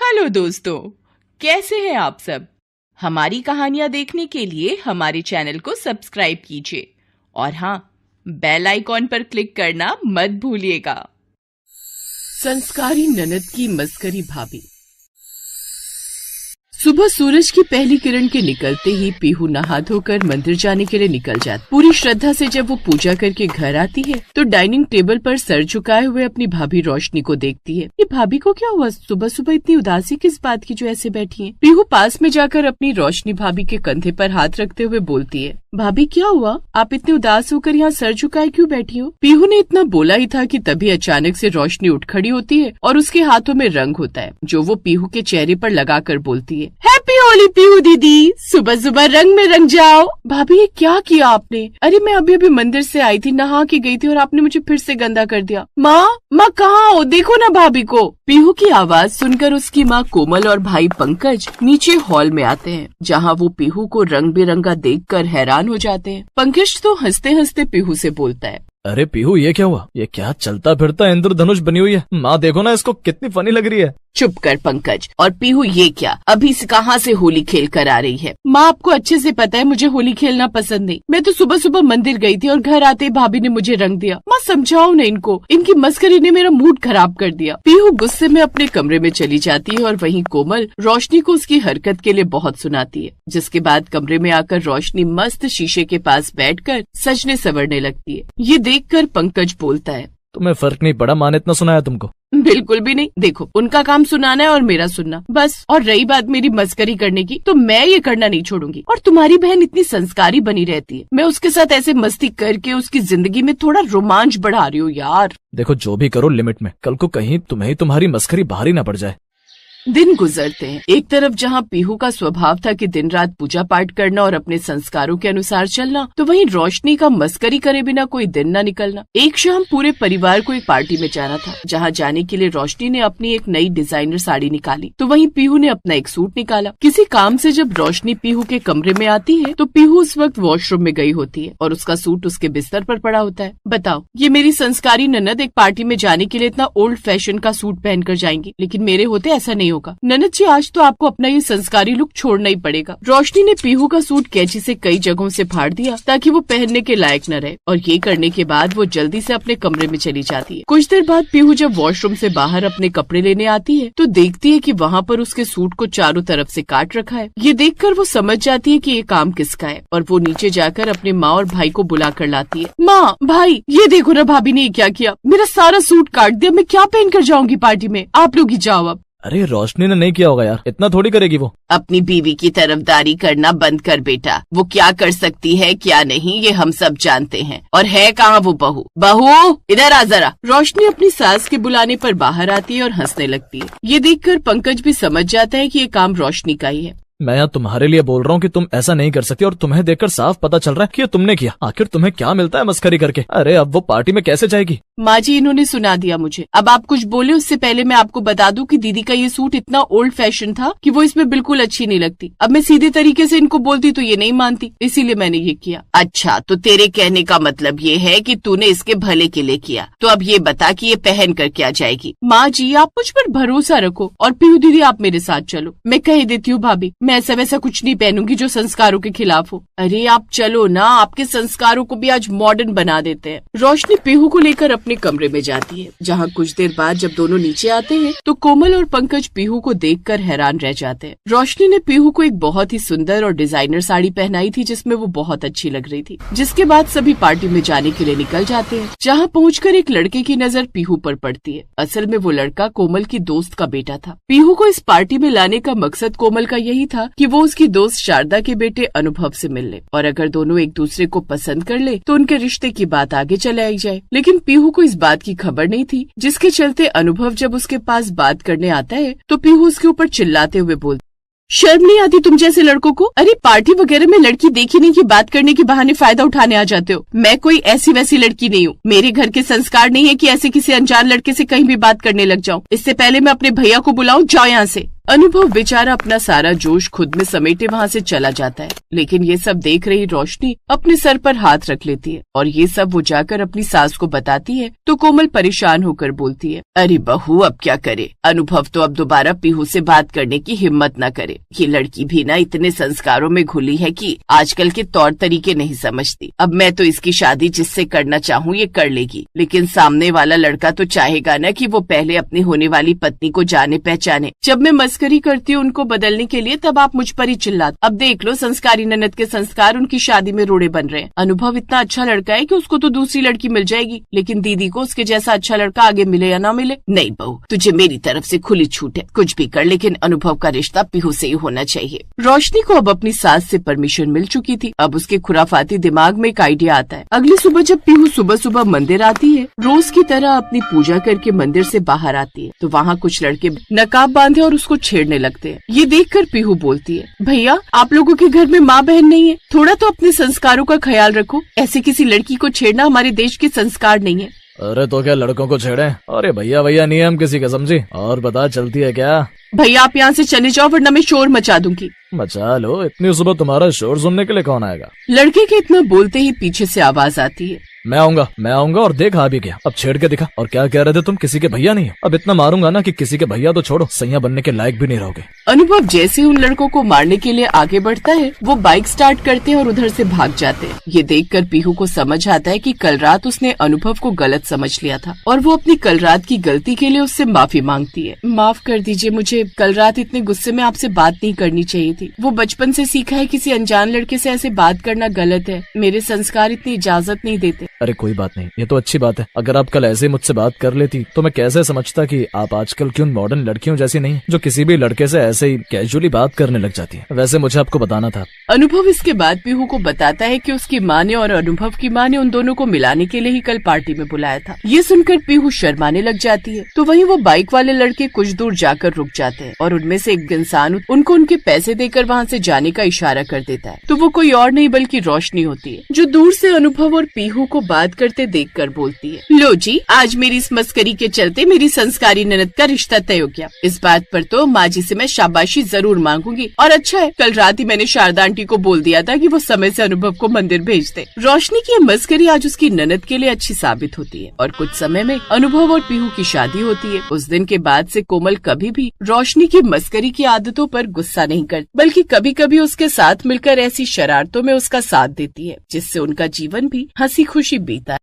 Hello दोस्तों, कैसे हैं आप सब। हमारी कहानियां देखने के लिए हमारे चैनल को सब्सक्राइब कीजिए और हाँ, बेल आइकॉन पर क्लिक करना मत भूलिएगा। संस्कारी ननद की मस्करी भाभी। सुबह सूरज की पहली किरण के निकलते ही पीहू नहा धोकर मंदिर जाने के लिए निकल जाती। पूरी श्रद्धा से जब वो पूजा करके घर आती है तो डाइनिंग टेबल पर सर झुकाए हुए अपनी भाभी रोशनी को देखती है। ये भाभी को क्या हुआ, सुबह सुबह इतनी उदासी किस बात की जो ऐसे बैठी है। पीहू पास में जाकर अपनी रोशनी भाभी के कंधे पर हाथ रखते हुए बोलती है, भाभी क्या हुआ, आप इतने उदास होकर यहाँ सर झुकाए क्यों बैठी हो। पीहू ने इतना बोला ही था कि तभी अचानक से रोशनी उठ खड़ी होती है और उसके हाथों में रंग होता है जो वो पीहू के चेहरे पर लगाकर बोलती है, हैप्पी होली पीहू दीदी, सुबह सुबह रंग में रंग जाओ। भाभी ये क्या किया आपने। अरे मैं अभी अभी मंदिर से आई थी, नहा के गई थी और आपने मुझे फिर से गंदा कर दिया। माँ कहाँ हो, देखो ना भाभी को। पीहू की आवाज सुनकर उसकी माँ कोमल और भाई पंकज नीचे हॉल में आते हैं जहाँ वो पीहू को रंग बिरंगा देखकर हैरान हो जाते हैं। पंकज तो हंसते हंसते पीहू से बोलता है, अरे पीहू ये क्या हुआ, ये क्या चलता फिरता इंद्रधनुष बनी हुई है। माँ देखो ना, इसको कितनी फनी लग रही है। चुप कर पंकज। और पीहू ये क्या, अभी से कहाँ से होली खेल कर आ रही है। माँ आपको अच्छे से पता है मुझे होली खेलना पसंद नहीं। मैं तो सुबह सुबह मंदिर गई थी और घर आते ही भाभी ने मुझे रंग दिया। माँ समझाओ ना इनको, इनकी मस्करी ने मेरा मूड खराब कर दिया। पीहू गुस्से में अपने कमरे में चली जाती है और वहीं कोमल रोशनी को उसकी हरकत के लिए बहुत सुनाती है। जिसके बाद कमरे में आकर रोशनी मस्त शीशे के पास बैठकर सजने संवरने लगती है। ये देखकर पंकज बोलता है, तुम्हें फर्क नहीं पड़ा माँ ने इतना सुनाया तुमको। बिल्कुल भी नहीं, देखो उनका काम सुनाना है और मेरा सुनना बस। और रही बात मेरी मस्करी करने की, तो मैं ये करना नहीं छोड़ूंगी। और तुम्हारी बहन इतनी संस्कारी बनी रहती है, मैं उसके साथ ऐसे मस्ती करके उसकी जिंदगी में थोड़ा रोमांच बढ़ा रही हूँ यार। देखो जो भी करो लिमिट में, कल को कहीं तुम्हें तुम्हारी मस्करी भारी ना पड़ जाए। दिन गुजरते हैं। एक तरफ जहाँ पीहू का स्वभाव था कि दिन रात पूजा पाठ करना और अपने संस्कारों के अनुसार चलना, तो वहीं रोशनी का मस्करी करे बिना कोई दिन न निकलना। एक शाम पूरे परिवार को एक पार्टी में जाना था, जहाँ जाने के लिए रोशनी ने अपनी एक नई डिजाइनर साड़ी निकाली तो वहीं पीहू ने अपना एक सूट निकाला। किसी काम से जब रोशनी पीहू के कमरे में आती है तो पीहू उस वक्त वॉशरूम में गई होती है और उसका सूट उसके बिस्तर पर पड़ा होता है। बताओ, ये मेरी संस्कारी ननद एक पार्टी में जाने के लिए इतना ओल्ड फैशन का सूट पहनकर जाएंगी, लेकिन मेरे होते ऐसा नहीं होगा। ननद जी आज तो आपको अपना ये संस्कारी लुक छोड़ना ही पड़ेगा। रोशनी ने पीहू का सूट कैंची से कई जगहों से फाड़ दिया ताकि वो पहनने के लायक न रहे और ये करने के बाद वो जल्दी से अपने कमरे में चली जाती है। कुछ देर बाद पीहू जब वॉशरूम से बाहर अपने कपड़े लेने आती है तो देखती है कि वहाँ पर उसके सूट को चारों तरफ से काट रखा है। ये देखकर वो समझ जाती है कि ये काम किसका है और वो नीचे जाकर अपने माँ और भाई को बुला कर लाती है। माँ, भाई, ये देखो ना भाभी ने ये क्या किया, मेरा सारा सूट काट दिया। मैं क्या पहन कर जाऊंगी पार्टी में, आप लोग ही जाओ अब। अरे रोशनी ने नहीं किया होगा यार, इतना थोड़ी करेगी वो। अपनी बीवी की तरफदारी करना बंद कर बेटा, वो क्या कर सकती है क्या नहीं ये हम सब जानते हैं। और है कहाँ वो बहू, बहू इधर आ जरा। रोशनी अपनी सास के बुलाने पर बाहर आती है और हंसने लगती है। ये देखकर पंकज भी समझ जाता है कि ये काम रोशनी का ही है। मैं यहाँ तुम्हारे लिए बोल रहा हूँ कि तुम ऐसा नहीं कर सकती और तुम्हें देखकर साफ पता चल रहा है कि ये तुमने किया। आखिर तुम्हें क्या मिलता है मस्करी करके। अरे अब वो पार्टी में कैसे जाएगी। माँ जी इन्होंने सुना दिया मुझे, अब आप कुछ बोले उससे पहले मैं आपको बता दूं कि दीदी का ये सूट इतना ओल्ड फैशन था कि वो इसमें बिल्कुल अच्छी नहीं लगती। अब मैं सीधे तरीके से इनको बोलती तो ये नहीं मानती, इसीलिए मैंने ये किया। अच्छा, तो तेरे कहने का मतलब ये है कि तूने इसके भले के लिए किया। तो अब ये बता कि ये पहन कर क्या जाएगी। माँ जी आप मुझ पर भरोसा रखो और पीहू दीदी आप मेरे साथ चलो। मैं कह देती हूँ भाभी, मैं ऐसा वैसा कुछ नहीं पहनूंगी जो संस्कारों के खिलाफ हो। अरे आप चलो ना, आपके संस्कारों को भी आज मॉडर्न बना देते हैं। रोशनी पीहू को लेकर अपने कमरे में जाती है, जहाँ कुछ देर बाद जब दोनों नीचे आते हैं तो कोमल और पंकज पीहू को देखकर हैरान रह जाते हैं। रोशनी ने पीहू को एक बहुत ही सुंदर और डिजाइनर साड़ी पहनाई थी जिसमें वो बहुत अच्छी लग रही थी। जिसके बाद सभी पार्टी में जाने के लिए निकल जाते हैं, जहाँ पहुंचकर एक लड़के की नजर पीहू पर पड़ती है। असल में वो लड़का कोमल की दोस्त का बेटा था। पीहू को इस पार्टी में लाने का मकसद कोमल का यही था कि वो उसकी दोस्त शारदा के बेटे अनुभव से मिल ले और अगर दोनों एक दूसरे को पसंद कर ले तो उनके रिश्ते की बात आगे चलाई जाए। लेकिन पीहू को इस बात की खबर नहीं थी, जिसके चलते अनुभव जब उसके पास बात करने आता है तो पीहू उसके ऊपर चिल्लाते हुए बोलता, शर्म नहीं आती तुम जैसे लड़कों को। अरे पार्टी वगैरह में लड़की देखी नहीं कि बात करने के बहाने फायदा उठाने आ जाते हो। मैं कोई ऐसी वैसी लड़की नहीं हूँ। मेरे घर के संस्कार नहीं है कि ऐसे किसी अनजान लड़के से कहीं भी बात करने लग जाऊं। इससे पहले मैं अपने भैया को बुलाऊं, जाओ यहाँ से। अनुभव बेचारा अपना सारा जोश खुद में समेटे वहाँ से चला जाता है, लेकिन ये सब देख रही रोशनी अपने सर पर हाथ रख लेती है और ये सब वो जाकर अपनी सास को बताती है तो कोमल परेशान होकर बोलती है, अरे बहू अब क्या करे, अनुभव तो अब दोबारा पीहू से बात करने की हिम्मत न करे। ये लड़की भी ना इतने संस्कारों में घुली है कि आजकल के तौर तरीके नहीं समझती। अब मैं तो इसकी शादी जिससे करना चाहूँ ये कर लेगी, लेकिन सामने वाला लड़का तो चाहेगा ना कि वो पहले अपनी होने वाली पत्नी को जाने पहचाने। जब मैं मस्करी करती हूँ उनको बदलने के लिए तब आप मुझ पर ही चिल्लाते। अब देख लो संस्कारी ननद के संस्कार उनकी शादी में रोड़े बन रहे हैं। अनुभव इतना अच्छा लड़का है कि उसको तो दूसरी लड़की मिल जाएगी, लेकिन दीदी को उसके जैसा अच्छा लड़का आगे मिले या ना मिले। नहीं बहू, तुझे मेरी तरफ से खुली छूट है, कुछ भी कर, लेकिन अनुभव का रिश्ता पीहू से ही होना चाहिए। रोशनी को अब अपनी सास से परमिशन मिल चुकी थी। अब उसके खुराफाती दिमाग में एक आइडिया आता है। अगली सुबह जब पीहू सुबह सुबह मंदिर आती है, रोज की तरह अपनी पूजा करके मंदिर से बाहर आती है, तो वहाँ कुछ लड़के नकाब बांधे और उसको छेड़ने लगते हैं। ये देखकर पीहू बोलती है, भैया आप लोगों के घर में माँ बहन नहीं है, थोड़ा तो अपने संस्कारों का ख्याल रखो। ऐसे किसी लड़की को छेड़ना हमारे देश के संस्कार नहीं है। अरे तो क्या लड़कों को छेड़े? अरे भैया भैया नहीं है हम किसी के, समझी? और बता चलती है क्या? भैया आप यहाँ से चले जाओ वरना मैं शोर मचा दूंगी। मचा लो, इतनी सुबह तुम्हारा शोर सुनने के लिए कौन आएगा? लड़के के इतना बोलते ही पीछे से आवाज आती है, मैं आऊंगा और देख आ भी गया। अब छेड़ के दिखा। और क्या कह रहे थे तुम, किसी के भैया नहीं हो? अब इतना मारूंगा ना कि किसी के भैया तो छोड़ो, सैया बनने के लायक भी नहीं रहोगे। अनुभव जैसे उन लड़कों को मारने के लिए आगे बढ़ता है, वो बाइक स्टार्ट करते हैं और उधर से भाग जाते हैं। ये देखकर पीहू को समझ आता है कि कल रात उसने अनुभव को गलत समझ लिया था और वो अपनी कल रात की गलती के लिए उससे माफी मांगती है। माफ कर दीजिए, मुझे कल रात इतने गुस्से में आपसे बात नहीं करनी चाहिए थी। वो बचपन से सीखा है किसी अनजान लड़के से ऐसे बात करना गलत है, मेरे संस्कार इतनी इजाजत नहीं देते। अरे कोई बात नहीं, ये तो अच्छी बात है। अगर आप कल ऐसे मुझसे बात कर लेती तो मैं कैसे समझता कि आप आजकल की उन मॉडर्न लड़कियों जैसी नहीं जो किसी भी लड़के से ऐसे ही कैजुअली बात करने लग जाती है। वैसे मुझे आपको बताना था। अनुभव इसके बाद पीहू को बताता है कि उसकी माँ ने और अनुभव की माँ ने उन दोनों को मिलाने के लिए ही कल पार्टी में बुलाया था। ये सुनकर पीहू शर्माने लग जाती है, तो वहीं वो बाइक वाले लड़के कुछ दूर जाकर रुक जाते हैं और उनमें से एक इंसान उनको उनके पैसे देकर वहाँ से जाने का इशारा कर देता है। तो वो कोई और नहीं बल्कि रोशनी होती है, जो दूर से अनुभव और पीहू को बात करते देखकर बोलती है, लो जी आज मेरी इस मस्करी के चलते मेरी संस्कारी ननद का रिश्ता तय हो गया। इस बात पर तो माँ जी से मैं शाबाशी जरूर मांगूंगी। और अच्छा है कल रात ही मैंने शारदा आंटी को बोल दिया था कि वो समय से अनुभव को मंदिर भेज दे। रोशनी की मस्करी आज उसकी ननद के लिए अच्छी साबित होती है और कुछ समय में अनुभव और पीहू की शादी होती है। उस दिन के बाद से कोमल कभी भी रोशनी की मस्करी की आदतों पर गुस्सा नहीं करती, बल्कि कभी कभी उसके साथ मिलकर ऐसी शरारतों में उसका साथ देती है, जिससे उनका जीवन भी हंसी खुशी बीता है।